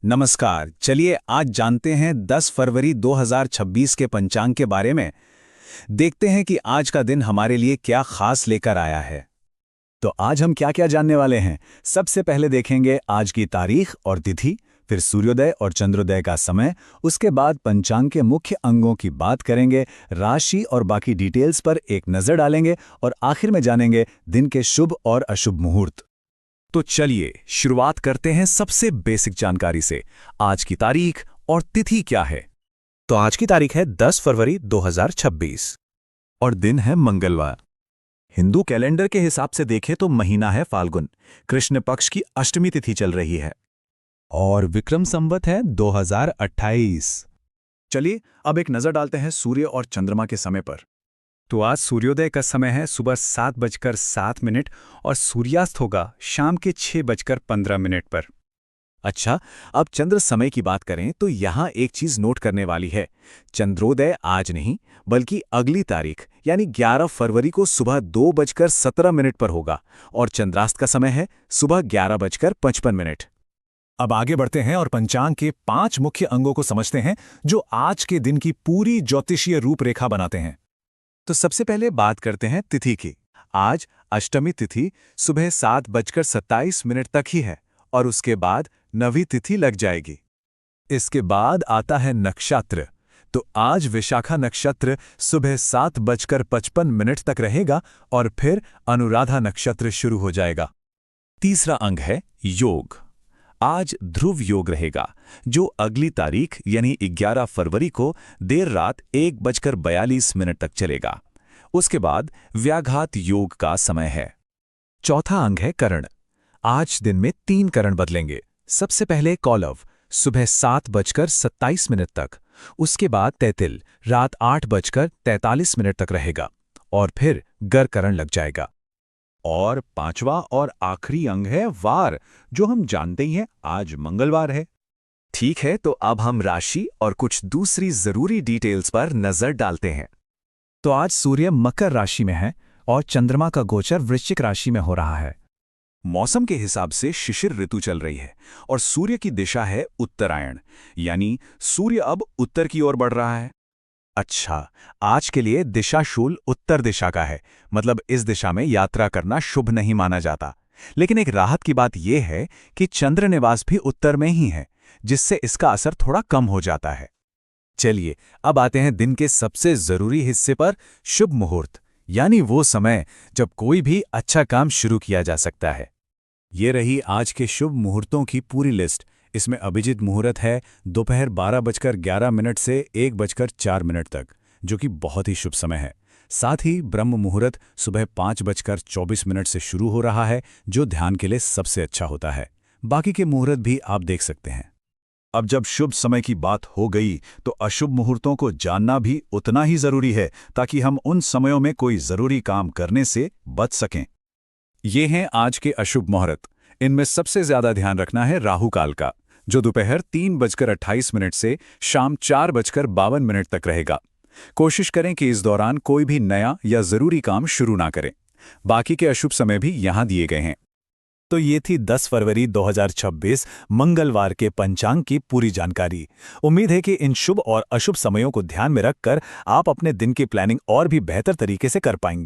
नमस्कार। चलिए आज जानते हैं 10 फरवरी 2026 के पंचांग के बारे में। देखते हैं कि आज का दिन हमारे लिए क्या खास लेकर आया है। तो आज हम क्या क्या जानने वाले हैं। सबसे पहले देखेंगे आज की तारीख और तिथि, फिर सूर्योदय और चंद्रोदय का समय, उसके बाद पंचांग के मुख्य अंगों की बात करेंगे, राशि और बाकी डिटेल्स पर एक नज़र डालेंगे और आखिर में जानेंगे दिन के शुभ और अशुभ मुहूर्त। तो चलिए शुरुआत करते हैं सबसे बेसिक जानकारी से। आज की तारीख और तिथि क्या है? तो आज की तारीख है 10 फरवरी 2026 और दिन है मंगलवार। हिंदू कैलेंडर के हिसाब से देखें तो महीना है फाल्गुन, कृष्ण पक्ष की अष्टमी तिथि चल रही है और विक्रम संवत है 2028। चलिए अब एक नजर डालते हैं सूर्य और चंद्रमा के समय पर। तो आज सूर्योदय का समय है सुबह 7:07 और सूर्यास्त होगा शाम के 6:15 पर। अच्छा, अब चंद्र समय की बात करें तो यहाँ एक चीज नोट करने वाली है। चंद्रोदय आज नहीं बल्कि अगली तारीख यानी 11 फरवरी को सुबह 2:17 पर होगा और चंद्रास्त का समय है सुबह 11:55। अब आगे बढ़ते हैं और पंचांग के 5 मुख्य अंगों को समझते हैं जो आज के दिन की पूरी ज्योतिषीय रूपरेखा बनाते हैं। तो सबसे पहले बात करते हैं तिथि की। आज अष्टमी तिथि सुबह 7:27 तक ही है और उसके बाद नवी तिथि लग जाएगी। इसके बाद आता है नक्षत्र। तो आज विशाखा नक्षत्र सुबह 7:55 तक रहेगा और फिर अनुराधा नक्षत्र शुरू हो जाएगा। तीसरा अंग है योग। आज ध्रुव योग रहेगा जो अगली तारीख यानी 11 फरवरी को देर रात 1:42 तक चलेगा। उसके बाद व्याघात योग का समय है। चौथा अंग है करण। आज दिन में 3 करण बदलेंगे। सबसे पहले कौलव सुबह 7:27 तक, उसके बाद तैतिल रात 8:43 तक रहेगा और फिर गर करण लग जाएगा। और पांचवा और आखिरी अंग है वार, जो हम जानते ही हैं आज मंगलवार है। ठीक है, तो अब हम राशि और कुछ दूसरी जरूरी डिटेल्स पर नजर डालते हैं। तो आज सूर्य मकर राशि में है और चंद्रमा का गोचर वृश्चिक राशि में हो रहा है। मौसम के हिसाब से शिशिर ऋतु चल रही है और सूर्य की दिशा है उत्तरायण, यानी सूर्य अब उत्तर की ओर बढ़ रहा है। अच्छा, आज के लिए दिशाशूल उत्तर दिशा का है, मतलब इस दिशा में यात्रा करना शुभ नहीं माना जाता। लेकिन एक राहत की बात यह है कि चंद्र निवास भी उत्तर में ही है, जिससे इसका असर थोड़ा कम हो जाता है। चलिए अब आते हैं दिन के सबसे जरूरी हिस्से पर, शुभ मुहूर्त, यानी वो समय जब कोई भी अच्छा काम शुरू किया जा सकता है। ये रही आज के शुभ मुहूर्तों की पूरी लिस्ट। इसमें अभिजीत मुहूर्त है दोपहर 12:11 से 1:04 तक, जो कि बहुत ही शुभ समय है। साथ ही ब्रह्म मुहूर्त सुबह 5:24 से शुरू हो रहा है, जो ध्यान के लिए सबसे अच्छा होता है। बाकी के मुहूर्त भी आप देख सकते हैं। अब जब शुभ समय की बात हो गई तो अशुभ मुहूर्तों को जानना भी उतना ही जरूरी है, ताकि हम उन समयों में कोई जरूरी काम करने से बच सकें। ये हैं आज के अशुभ मुहूर्त। इनमें सबसे ज्यादा ध्यान रखना है राहु काल का, जो दोपहर 3:28 से शाम 4:52 तक रहेगा। कोशिश करें कि इस दौरान कोई भी नया या जरूरी काम शुरू ना करें। बाकी के अशुभ समय भी यहां दिए गए हैं। तो ये थी 10 फरवरी 2026 मंगलवार के पंचांग की पूरी जानकारी। उम्मीद है कि इन शुभ और अशुभ समयों को ध्यान में रखकर आप अपने दिन की प्लानिंग और भी बेहतर तरीके से कर पाएंगे।